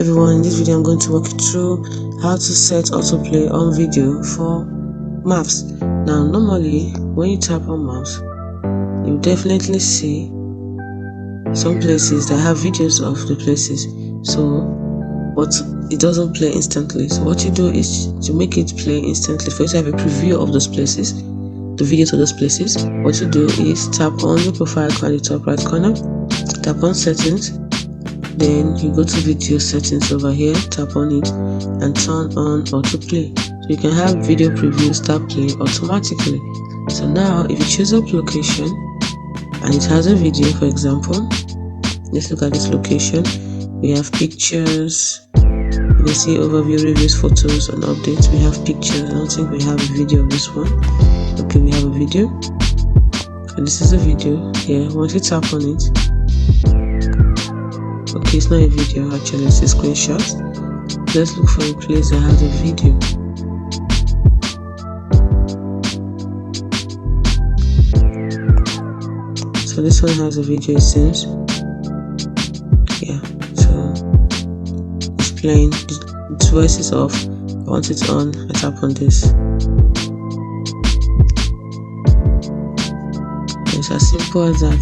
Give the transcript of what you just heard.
Everyone, in this video I'm going to walk you through how to set autoplay on video for maps. Now normally when you tap on maps, you definitely see some places that have videos of the places, but it doesn't play instantly. So what you do is to make it play instantly. First, you have a preview of those places, the videos of those places. What you do is tap on your profile icon in the top right corner, tap on settings, then you go to video settings over here, tap on it and turn on autoplay, so you can have video preview start playing automatically. So now if you choose up location and it has a video, for example, let's look at this location. We have pictures, you can see overview, reviews, photos and updates. We have pictures. I don't think we have a video of this one. Okay, we have a video, and this is a video here. Once you tap on it, okay, it's not a video actually, it's a screenshot. Let's look for a place that has a video. So this one has a video, it seems. Yeah, so it's playing. Its voice is off. I want it on. I tap on this. It's as simple as that.